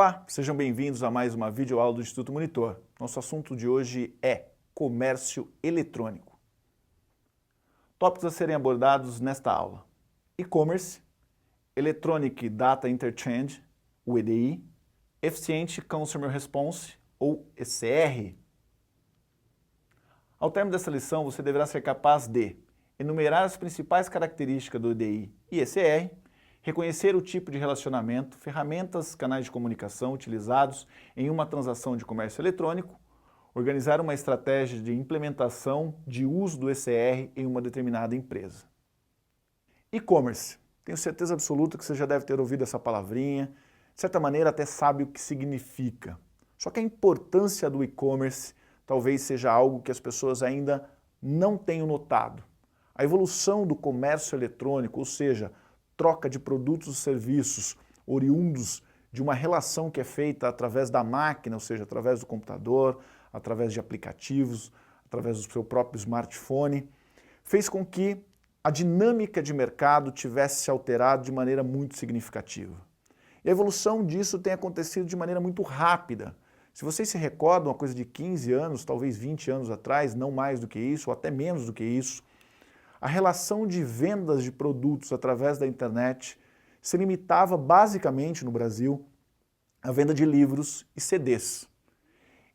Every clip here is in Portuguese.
Olá, sejam bem-vindos a mais uma videoaula do Instituto Monitor. Nosso assunto de hoje é comércio eletrônico. Tópicos a serem abordados nesta aula: e-commerce, Electronic Data Interchange, o EDI, Efficient Consumer Response, ou ECR. Ao término dessa lição, você deverá ser capaz de enumerar as principais características do EDI e ECR, reconhecer o tipo de relacionamento, ferramentas, canais de comunicação utilizados em uma transação de comércio eletrônico, organizar uma estratégia de implementação de uso do ECR em uma determinada empresa. E-commerce. Tenho certeza absoluta que você já deve ter ouvido essa palavrinha, de certa maneira até sabe o que significa. Só que a importância do e-commerce talvez seja algo que as pessoas ainda não tenham notado. A evolução do comércio eletrônico, ou seja, troca de produtos e serviços oriundos de uma relação que é feita através da máquina, ou seja, através do computador, através de aplicativos, através do seu próprio smartphone, fez com que a dinâmica de mercado tivesse se alterado de maneira muito significativa. E a evolução disso tem acontecido de maneira muito rápida. Se vocês se recordam, uma coisa de 15 anos, talvez 20 anos atrás, não mais do que isso, ou até menos do que isso, a relação de vendas de produtos através da internet se limitava basicamente no Brasil à venda de livros e CDs.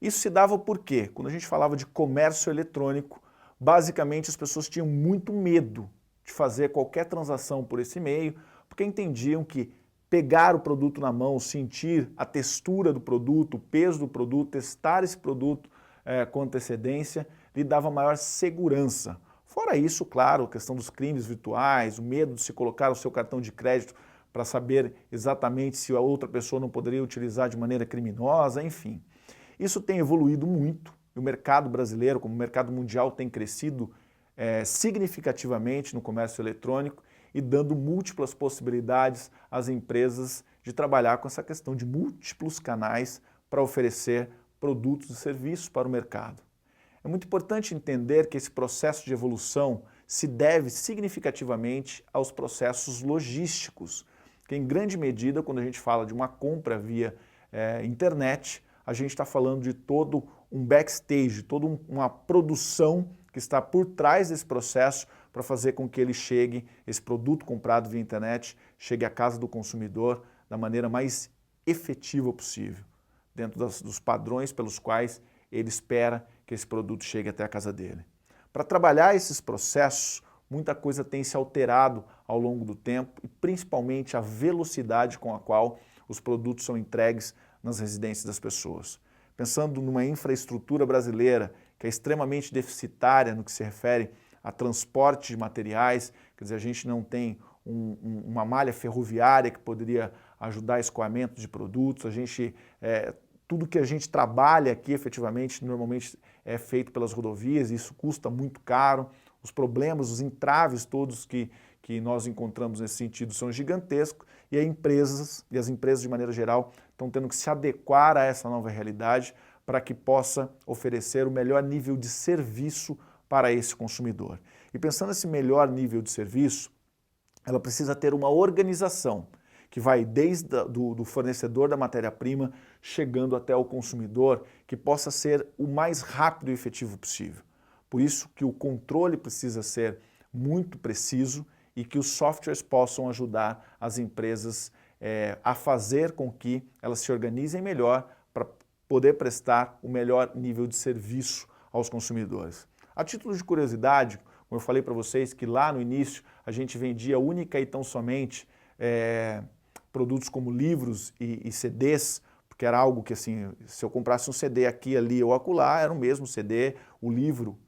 Isso se dava por quê? Quando a gente falava de comércio eletrônico, basicamente as pessoas tinham muito medo de fazer qualquer transação por esse meio, porque entendiam que pegar o produto na mão, sentir a textura do produto, o peso do produto, testar esse produto com antecedência, lhe dava maior segurança. Fora isso, claro, a questão dos crimes virtuais, o medo de se colocar o seu cartão de crédito para saber exatamente se a outra pessoa não poderia utilizar de maneira criminosa, enfim. Isso tem evoluído muito e o mercado brasileiro, como o mercado mundial, tem crescido significativamente no comércio eletrônico e dando múltiplas possibilidades às empresas de trabalhar com essa questão de múltiplos canais para oferecer produtos e serviços para o mercado. É muito importante entender que esse processo de evolução se deve significativamente aos processos logísticos, que em grande medida, quando a gente fala de uma compra via internet, a gente está falando de todo um backstage, toda uma produção que está por trás desse processo para fazer com que ele chegue, esse produto comprado via internet, chegue à casa do consumidor da maneira mais efetiva possível, dentro dos padrões pelos quais ele espera que esse produto chegue até a casa dele. Para trabalhar esses processos, muita coisa tem se alterado ao longo do tempo e principalmente a velocidade com a qual os produtos são entregues nas residências das pessoas. Pensando numa infraestrutura brasileira que é extremamente deficitária no que se refere a transporte de materiais, quer dizer, a gente não tem uma malha ferroviária que poderia ajudar a escoamento de produtos, tudo que a gente trabalha aqui efetivamente normalmente é feito pelas rodovias e isso custa muito caro, os problemas, os entraves todos que nós encontramos nesse sentido são gigantescos e as empresas de maneira geral estão tendo que se adequar a essa nova realidade para que possa oferecer o melhor nível de serviço para esse consumidor. E pensando nesse melhor nível de serviço, ela precisa ter uma organização que vai desde do fornecedor da matéria-prima, chegando até o consumidor, que possa ser o mais rápido e efetivo possível. Por isso que o controle precisa ser muito preciso e que os softwares possam ajudar as empresas a fazer com que elas se organizem melhor para poder prestar o melhor nível de serviço aos consumidores. A título de curiosidade, como eu falei para vocês que lá no início a gente vendia única e tão somente produtos como livros e CDs, porque era algo que assim, se eu comprasse um CD aqui, ali ou acolá, era o mesmo CD, o livro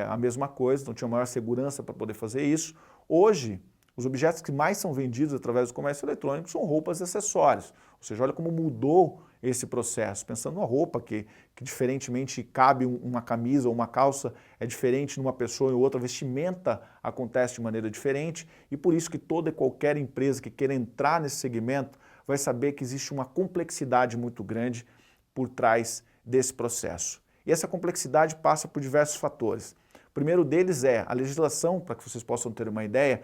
a mesma coisa, então tinha maior segurança para poder fazer isso. Hoje, os objetos que mais são vendidos através do comércio eletrônico são roupas e acessórios. Ou seja, olha como mudou esse processo. Pensando numa roupa que diferentemente cabe uma camisa ou uma calça, é diferente numa pessoa e outra, a vestimenta acontece de maneira diferente e por isso que toda e qualquer empresa que queira entrar nesse segmento vai saber que existe uma complexidade muito grande por trás desse processo. E essa complexidade passa por diversos fatores. O primeiro deles é a legislação, para que vocês possam ter uma ideia,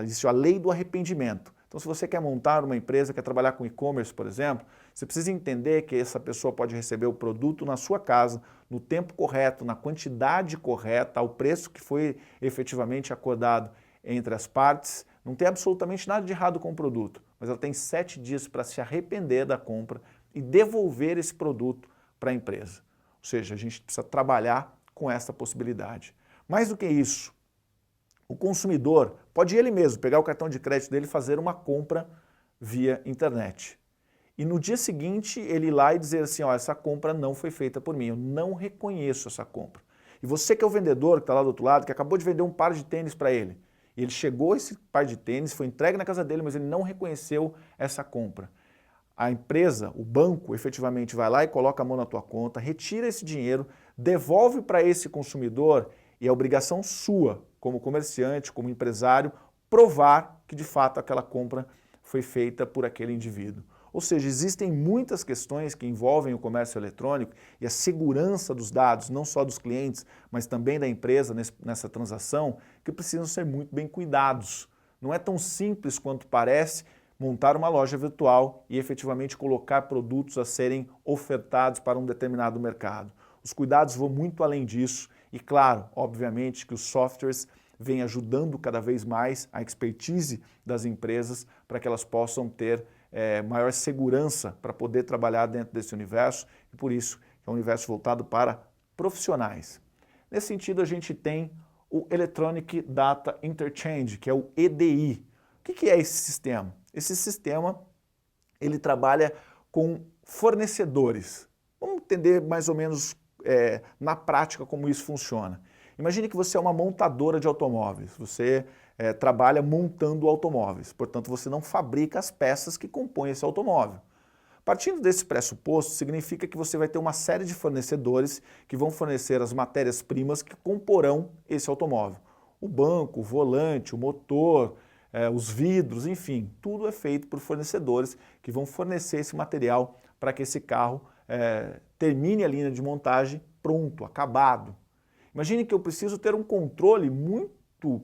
existe a lei do arrependimento. Então, se você quer montar uma empresa, quer trabalhar com e-commerce, por exemplo, Você precisa entender que essa pessoa pode receber o produto na sua casa, no tempo correto, na quantidade correta, ao preço que foi efetivamente acordado entre as partes. Não tem absolutamente nada de errado com o produto, mas ela tem 7 dias para se arrepender da compra e devolver esse produto para a empresa. Ou seja, a gente precisa trabalhar com essa possibilidade. Mais do que isso, o consumidor pode ele mesmo pegar o cartão de crédito dele e fazer uma compra via internet. E no dia seguinte ele ir lá e dizer assim, ó, essa compra não foi feita por mim, eu não reconheço essa compra. E você que é o vendedor que está lá do outro lado, que acabou de vender um par de tênis para ele, e ele chegou esse par de tênis, foi entregue na casa dele, mas ele não reconheceu essa compra. A empresa, o banco, efetivamente vai lá e coloca a mão na tua conta, retira esse dinheiro, devolve para esse consumidor e é obrigação sua, como comerciante, como empresário, provar que de fato aquela compra foi feita por aquele indivíduo. Ou seja, existem muitas questões que envolvem o comércio eletrônico e a segurança dos dados, não só dos clientes, mas também da empresa nessa transação, que precisam ser muito bem cuidados. Não é tão simples quanto parece montar uma loja virtual e efetivamente colocar produtos a serem ofertados para um determinado mercado. Os cuidados vão muito além disso e, claro, obviamente que os softwares vêm ajudando cada vez mais a expertise das empresas para que elas possam ter maior segurança para poder trabalhar dentro desse universo e por isso é um universo voltado para profissionais. Nesse sentido, a gente tem o Electronic Data Interchange, que é o EDI. O que é esse sistema? Esse sistema ele trabalha com fornecedores. Vamos entender mais ou menos na prática como isso funciona. Imagine que você é uma montadora de automóveis, você trabalha montando automóveis, portanto você não fabrica as peças que compõem esse automóvel. Partindo desse pressuposto, significa que você vai ter uma série de fornecedores que vão fornecer as matérias-primas que comporão esse automóvel. O banco, o volante, o motor, os vidros, enfim, tudo é feito por fornecedores que vão fornecer esse material para que esse carro termine a linha de montagem pronto, acabado. Imagine que eu preciso ter um controle muito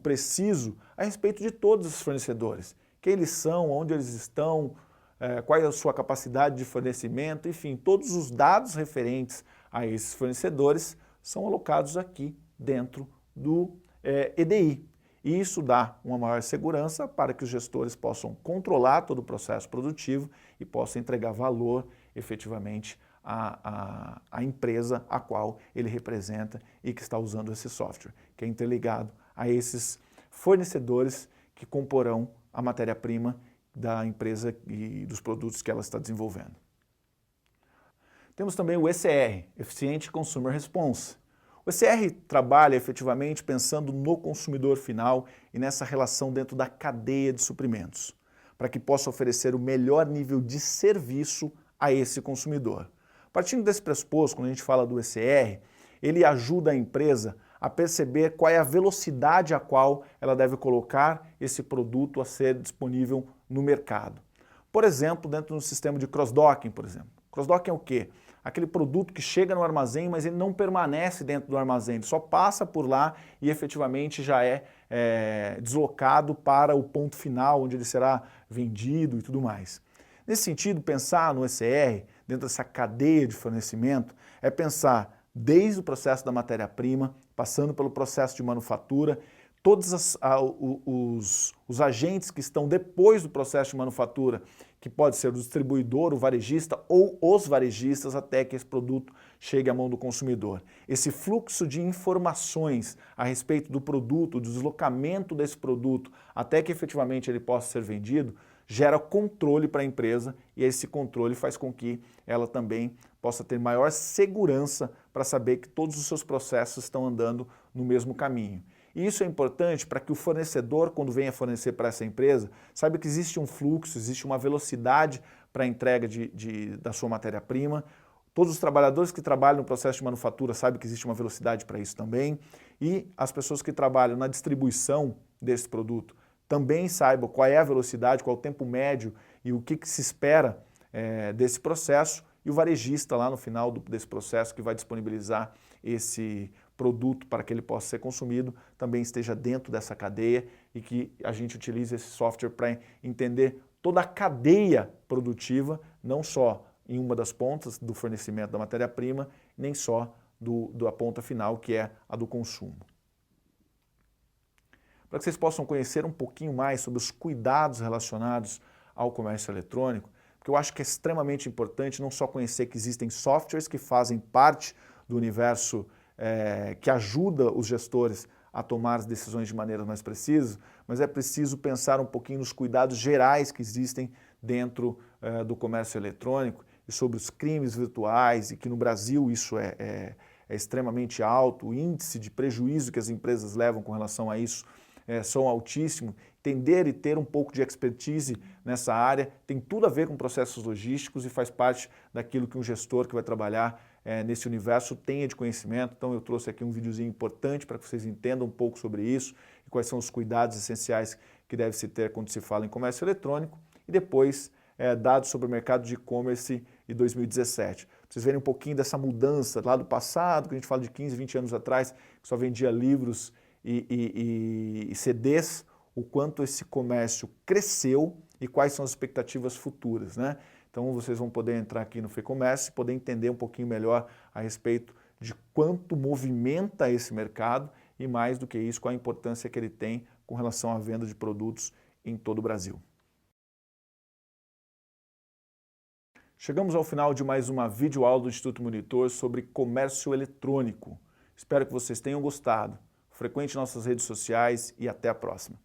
preciso a respeito de todos os fornecedores. Quem eles são, onde eles estão, qual é a sua capacidade de fornecimento, enfim, todos os dados referentes a esses fornecedores são alocados aqui dentro do EDI. E isso dá uma maior segurança para que os gestores possam controlar todo o processo produtivo e possam entregar valor efetivamente à empresa a qual ele representa e que está usando esse software, que é interligado a esses fornecedores que comporão a matéria-prima da empresa e dos produtos que ela está desenvolvendo. Temos também o ECR, Efficient Consumer Response. O ECR trabalha efetivamente pensando no consumidor final e nessa relação dentro da cadeia de suprimentos, para que possa oferecer o melhor nível de serviço a esse consumidor. Partindo desse pressuposto, quando a gente fala do ECR, ele ajuda a empresa a perceber qual é a velocidade a qual ela deve colocar esse produto a ser disponível no mercado. Por exemplo, dentro do sistema de cross-docking, por exemplo. Cross-docking é o quê? Aquele produto que chega no armazém, mas ele não permanece dentro do armazém, ele só passa por lá e efetivamente já é deslocado para o ponto final, onde ele será vendido e tudo mais. Nesse sentido, pensar no ECR, dentro dessa cadeia de fornecimento, é pensar desde o processo da matéria-prima, passando pelo processo de manufatura, todos os agentes que estão depois do processo de manufatura, que pode ser o distribuidor, o varejista ou os varejistas até que esse produto chegue à mão do consumidor. Esse fluxo de informações a respeito do produto, do deslocamento desse produto, até que efetivamente ele possa ser vendido, gera controle para a empresa e esse controle faz com que ela também possa ter maior segurança para saber que todos os seus processos estão andando no mesmo caminho. E isso é importante para que o fornecedor, quando venha fornecer para essa empresa, saiba que existe um fluxo, existe uma velocidade para a entrega da sua matéria-prima. Todos os trabalhadores que trabalham no processo de manufatura sabem que existe uma velocidade para isso também. E as pessoas que trabalham na distribuição desse produto também saibam qual é a velocidade, qual é o tempo médio e o que se espera desse processo. E o varejista lá no final desse processo que vai disponibilizar esse produto para que ele possa ser consumido, também esteja dentro dessa cadeia e que a gente utilize esse software para entender toda a cadeia produtiva, não só em uma das pontas do fornecimento da matéria-prima, nem só da ponta final, que é a do consumo. Para que vocês possam conhecer um pouquinho mais sobre os cuidados relacionados ao comércio eletrônico, porque eu acho que é extremamente importante não só conhecer que existem softwares que fazem parte do universo que ajuda os gestores a tomar as decisões de maneira mais precisa, mas é preciso pensar um pouquinho nos cuidados gerais que existem dentro do comércio eletrônico e sobre os crimes virtuais, e que no Brasil isso é extremamente alto, o índice de prejuízo que as empresas levam com relação a isso são altíssimos. Entender e ter um pouco de expertise nessa área tem tudo a ver com processos logísticos e faz parte daquilo que um gestor que vai trabalhar nesse universo tenha de conhecimento. Então eu trouxe aqui um videozinho importante para que vocês entendam um pouco sobre isso e quais são os cuidados essenciais que deve se ter quando se fala em comércio eletrônico, e depois dados sobre o mercado de e-commerce em 2017. Pra vocês verem um pouquinho dessa mudança lá do passado, que a gente fala de 15, 20 anos atrás, que só vendia livros e CDs, o quanto esse comércio cresceu e quais são as expectativas futuras, né? Então vocês vão poder entrar aqui no FEComércio e poder entender um pouquinho melhor a respeito de quanto movimenta esse mercado e, mais do que isso, qual a importância que ele tem com relação à venda de produtos em todo o Brasil. Chegamos ao final de mais uma videoaula do Instituto Monitor sobre comércio eletrônico. Espero que vocês tenham gostado. Frequente nossas redes sociais e até a próxima.